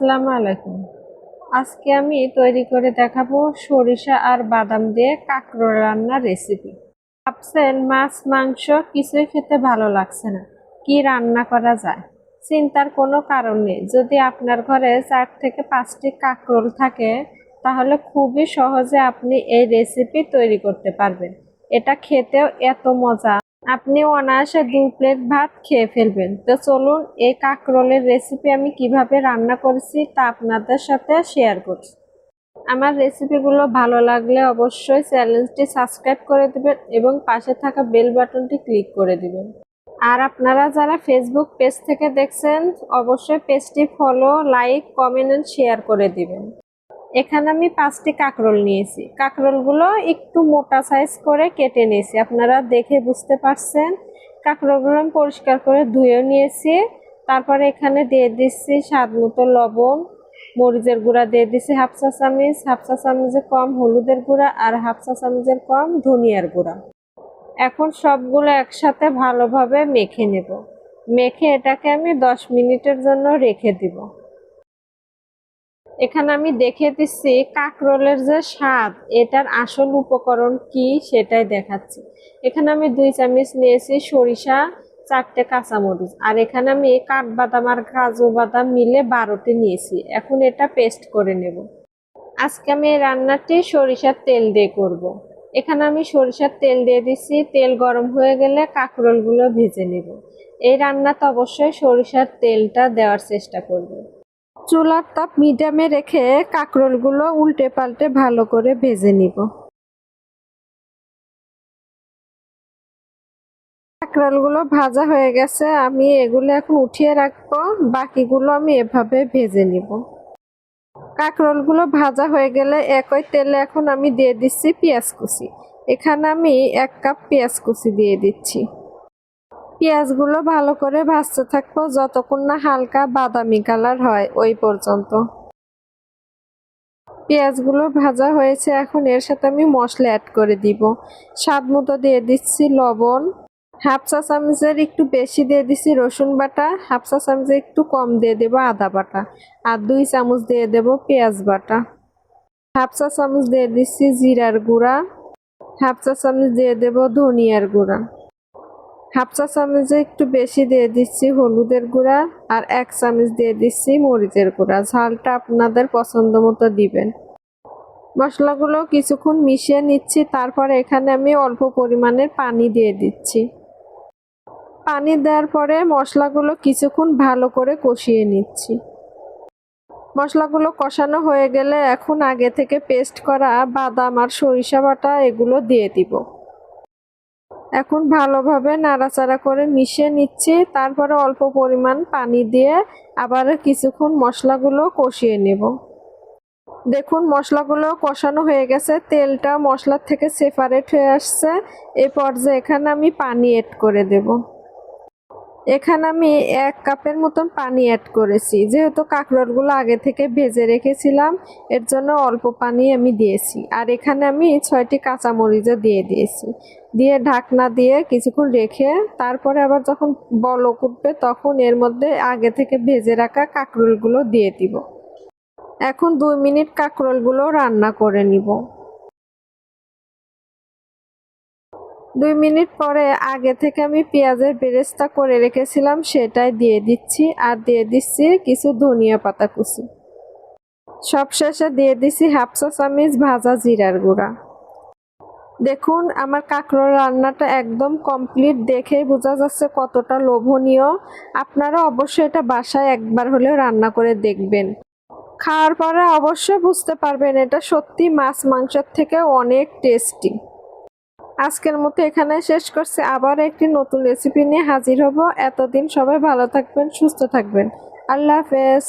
আসসালামু আলাইকুম। আজকে আমি তৈরি করে দেখাবো সরিষা আর বাদাম দিয়ে কাঁকরোল রান্নার রেসিপি। ভাবছেন মাছ মাংস কিছুই খেতে ভালো লাগছে না, কি রান্না করা যায়? চিন্তার কোনো কারণ নেই। যদি আপনার ঘরে 4 থেকে 5টি কাঁকরোল থাকে তাহলে খুবই সহজে আপনি এই রেসিপি তৈরি করতে পারবেন। এটা খেতেও এত মজা, আপনি অনায়াসে 2 প্লেট ভাত খেয়ে ফেলবেন। তো চলুন এই কাঁকরোলের রেসিপি আমি কিভাবে রান্না করেছি তা আপনাদের সাথে শেয়ার করছি। আমার রেসিপিগুলো ভালো লাগলে অবশ্যই চ্যানেলটি সাবস্ক্রাইব করে দিবেন এবং পাশে থাকা বেল বাটনটি ক্লিক করে দিবেন। আর আপনারা যারা ফেসবুক পেজ থেকে দেখছেন অবশ্যই পেজটি follow, like, comment and share করে দিবেন। এখানে আমি 5টি কাঁকরোল নিয়েছি। কাঁকরোলগুলো একটু মোটা সাইজ করে কেটে নিয়েছি, আপনারা দেখে বুঝতে পারছেন। কাঁকরোলগুলো আমি পরিষ্কার করে ধুয়েও নিয়েছি। তারপরে এখানে দিয়ে দিচ্ছি স্বাদ মতো লবণ, মরিচের গুঁড়া দিয়ে দিচ্ছি হাফ চা চামচের কম হলুদের গুঁড়া আর হাফ চা চামচের কম ধনিয়ার গুঁড়া। এখন সবগুলো একসাথে ভালোভাবে মেখে নেব। মেখে এটাকে আমি 10 মিনিটের জন্য রেখে দিব। এখানে আমি দেখিয়ে দিচ্ছি কাঁকরোলের যে স্বাদ, এটার আসল উপকরণ কি সেটাই দেখাচ্ছি। এখানে আমি 2 চামচ নিয়েছি সরিষা, 4টে কাঁচামরিচ, আর এখানে আমি কাঠবাদাম আর কাজু বাদাম মিলে 12টি নিয়েছি। এখন এটা পেস্ট করে নেব। আজকে আমি এই রান্নাটি সরিষার তেল দিয়ে করব। এখানে আমি সরিষার তেল দিয়ে দিচ্ছি। তেল গরম হয়ে গেলে কাঁকরোলগুলো ভেজে নেব। এই রান্নাতে অবশ্যই সরিষার তেলটা দেওয়ার চেষ্টা করব। চুলার তাপ মিডিয়ামে রেখে কাঁকরোলগুলো উল্টে পাল্টে ভালো করে ভেজে নিব। কাঁকরোলগুলো ভাজা হয়ে গেছে, আমি এগুলো এখন উঠিয়ে রাখবো। বাকিগুলো আমি এভাবে ভেজে নিব। কাঁকরোলগুলো ভাজা হয়ে গেলে একই তেলে এখন আমি দিয়ে দিচ্ছি পেঁয়াজ কুচি। এখানে আমি 1 কাপ পেঁয়াজ কুচি দিয়ে দিচ্ছি। পেঁয়াজগুলো ভালো করে ভাজতে থাকবো যতক্ষণ না হালকা বাদামি কালার হয় ওই পর্যন্ত। পেঁয়াজগুলো ভাজা হয়েছে, এখন এর সাথে আমি মশলা অ্যাড করে দিব। স্বাদ মতো দিয়ে দিচ্ছি লবণ, হাফ চা চামচের একটু বেশি দিয়ে দিচ্ছি রসুন বাটা, হাফ চা চামচের একটু কম দিয়ে দেব আদা বাটা, আর 2 চামচ দিয়ে দেব পেঁয়াজ বাটা। হাফ চা চামচ দিয়ে দিচ্ছি জিরার গুঁড়া, হাফ চা চামচ দিয়ে দেব ধনিয়ার গুঁড়া, হাফ চা চামচে একটু বেশি দিয়ে দিচ্ছি হলুদের গুঁড়া, আর 1 চামচ দিয়ে দিচ্ছি মরিচের গুঁড়া। ঝালটা আপনাদের পছন্দ মতো দিবেন। মশলাগুলো কিছুক্ষণ মিশিয়ে নিচ্ছি। তারপরে এখানে আমি অল্প পরিমাণের পানি দিয়ে দিচ্ছি। পানি দেওয়ার পরে মশলাগুলো কিছুক্ষণ ভালো করে কষিয়ে নিচ্ছি। মশলাগুলো কষানো হয়ে গেলে এখন আগে থেকে পেস্ট করা বাদাম আর সরিষা বাটা এগুলো দিয়ে দিব। এখন ভালোভাবে নাড়াচাড়া করে মিশিয়ে নিচ্ছি। তারপরে অল্প পরিমাণ পানি দিয়ে আবার কিছুক্ষণ মশলাগুলো কষিয়ে নেব। দেখুন মশলাগুলো কষানো হয়ে গেছে, তেলটা মশলার থেকে সেপারেট হয়ে আসছে। এই পর্যায়ে এখানে আমি পানি অ্যাড করে দেব। এখানে আমি 1 কাপের মতন পানি অ্যাড করেছি। যেহেতু কাঁকরোলগুলো আগে থেকে ভেজে রেখেছিলাম এর জন্য অল্প পানি আমি দিয়েছি। আর এখানে আমি 6টি কাঁচামরিচও দিয়ে দিয়েছি। দিয়ে ঢাকনা দিয়ে কিছুক্ষণ রেখে তারপরে আবার যখন বলক উঠবে তখন এর মধ্যে আগে থেকে ভেজে রাখা কাঁকরোলগুলো দিয়ে দিব। এখন 2 মিনিট কাঁকরোলগুলো রান্না করে নিব। 2 মিনিট পরে আগে থেকে আমি পেঁয়াজের বেরেস্তা করে রেখেছিলাম সেটাই দিয়ে দিচ্ছি, আর দিয়ে দিচ্ছি কিছু ধনিয়া পাতা কুচি। সবশেষে দিয়ে দিচ্ছি হাফ চা চামচ ভাজা জিরার গুঁড়া। দেখুন আমার কাঁকরোল রান্নাটা একদম কমপ্লিট, দেখেই বোঝা যাচ্ছে কতটা লোভনীয়। আপনারা অবশ্যই এটা বাসায় একবার হলেও রান্না করে দেখবেন। খাওয়ার পরে অবশ্যই বুঝতে পারবেন এটা সত্যি মাছ মাংসের থেকে অনেক টেস্টি। আজকের মতো এখানে শেষ করছি, আবার একটি নতুন রেসিপি নিয়ে হাজির হব। এতদিন সবাই ভালো থাকবেন, সুস্থ থাকবেন। আল্লাহ হাফেজ।